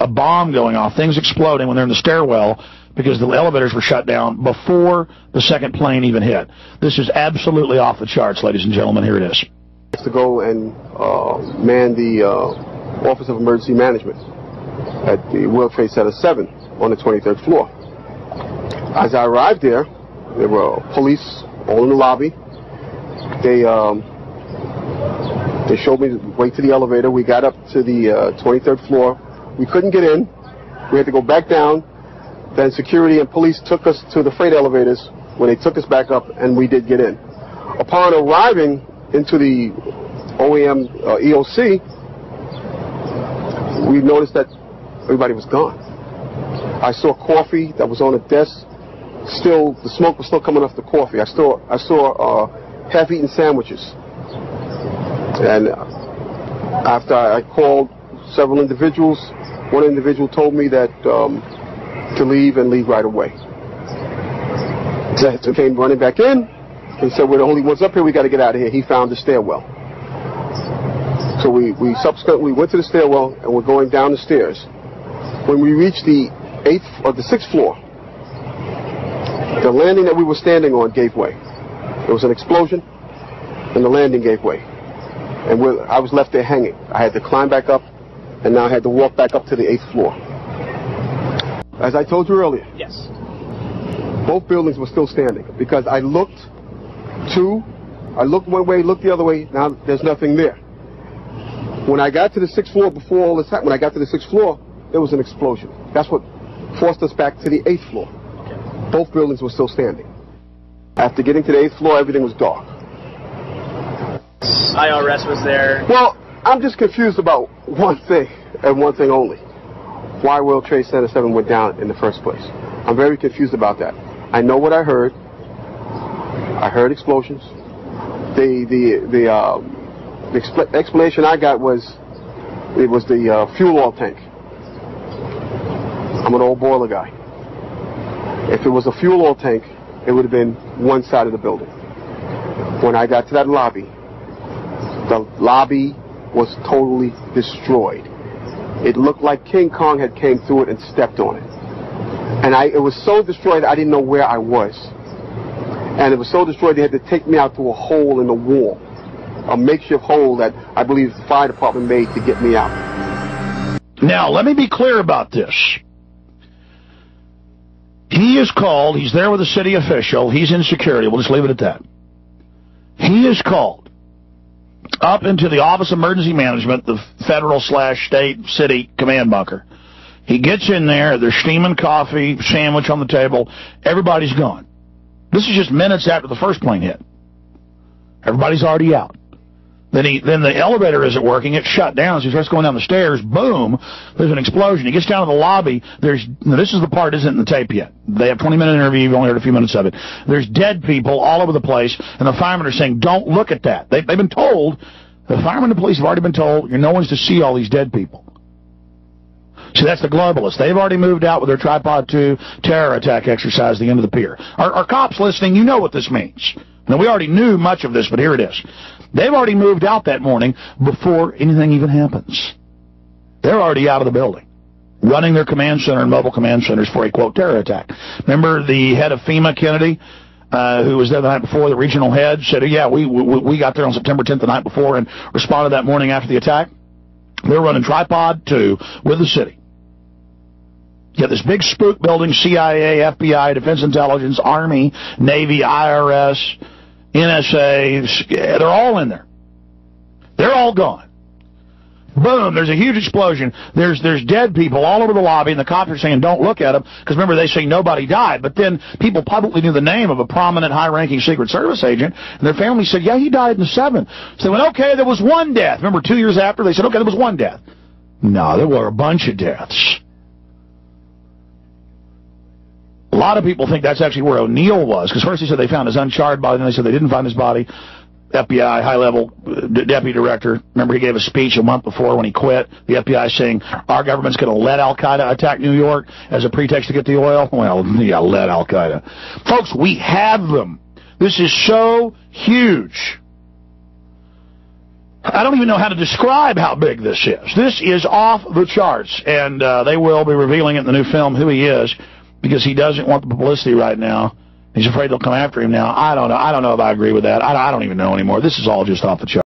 a bomb going off, things exploding when they're in the stairwell because the elevators were shut down before the second plane even hit. This is absolutely off the charts, ladies and gentlemen. Here it is. To go and man the Office of Emergency Management at the World Trade Center 7 on the 23rd floor. As I arrived there were police all in the lobby. They showed me the way to the elevator. We got up to the 23rd floor. We couldn't get in. We had to go back down. Then security and police took us to the freight elevators where they took us back up, and we did get in. Upon arriving into the OEM EOC, we noticed that everybody was gone. I saw coffee that was on a desk. Still, the smoke was still coming off the coffee. I saw half-eaten sandwiches. And after I called several individuals, one individual told me that to leave and leave right away. So I came running back in. He said, we're the only ones up here. We got to get out of here. He found the stairwell. So we subsequently went to the stairwell and we're going down the stairs. When we reached the 6th floor, the landing that we were standing on gave way. There was an explosion and the landing gave way. And I was left there hanging. I had to climb back up, and now I had to walk back up to the 8th floor. As I told you earlier, yes, both buildings were still standing because I looked one way, looked the other way. Now there's nothing there. When I got to the 6th floor, before all this happened, when I got to the 6th floor, there was an explosion. That's what forced us back to the 8th floor. Okay. Both buildings were still standing. After getting to the 8th floor, everything was dark. IRS was there. Well, I'm just confused about one thing, and one thing only. Why World Trade Center 7 went down in the first place. I'm very confused about that. I know what I heard. I heard explosions. The explanation I got was it was the fuel oil tank. I'm an old boiler guy. If it was a fuel oil tank, it would have been one side of the building. When I got to that lobby, the lobby was totally destroyed. It looked like King Kong had came through it and stepped on it. And it was so destroyed I didn't know where I was. And it was so destroyed they had to take me out to a hole in the wall. A makeshift hole that I believe the fire department made to get me out. Now, let me be clear about this. He is called, he's there with a city official, he's in security, we'll just leave it at that. He is called up into the Office of Emergency Management, the federal/state city command bunker. He gets in there, there's steaming coffee, sandwich on the table, everybody's gone. This is just minutes after the first plane hit. Everybody's already out. Then the elevator isn't working, it's shut down, so he starts going down the stairs, boom, there's an explosion. He gets down to the lobby, this is the part that isn't in the tape yet. They have a 20-minute interview, you've only heard a few minutes of it. There's dead people all over the place, and the firemen are saying, don't look at that. They've been told, the firemen and the police have already been told, no one's to see all these dead people. See, that's the globalists. They've already moved out with their Tripod 2 terror attack exercise at the end of the pier. Our cops listening, you know what this means. Now, we already knew much of this, but here it is. They've already moved out that morning before anything even happens. They're already out of the building, running their command center and mobile command centers for a, quote, terror attack. Remember the head of FEMA, Kennedy, who was there the night before, the regional head, said, yeah, we got there on September 10th the night before and responded that morning after the attack. They're running Tripod 2 with the city. You have this big spook building, CIA, FBI, Defense Intelligence, Army, Navy, IRS, NSA, they're all in there. They're all gone. Boom, there's a huge explosion. There's dead people all over the lobby, and the cops are saying, don't look at them, because remember, they say nobody died. But then people publicly knew the name of a prominent, high-ranking Secret Service agent, and their family said, yeah, he died in the 7th. So they went, okay, there was one death. Remember, 2 years after, they said, okay, there was one death. No, there were a bunch of deaths. A lot of people think that's actually where O'Neill was, because first they said they found his uncharred body, then they said they didn't find his body. FBI high-level deputy director, remember he gave a speech a month before when he quit, the FBI saying, our government's going to let Al-Qaeda attack New York as a pretext to get the oil? Well, yeah, let Al-Qaeda. Folks, we have them. This is so huge. I don't even know how to describe how big this is. This is off the charts, and they will be revealing it in the new film who he is, because he doesn't want the publicity right now. He's afraid they'll come after him now. I don't know. I don't know if I agree with that. I don't even know anymore. This is all just off the charts.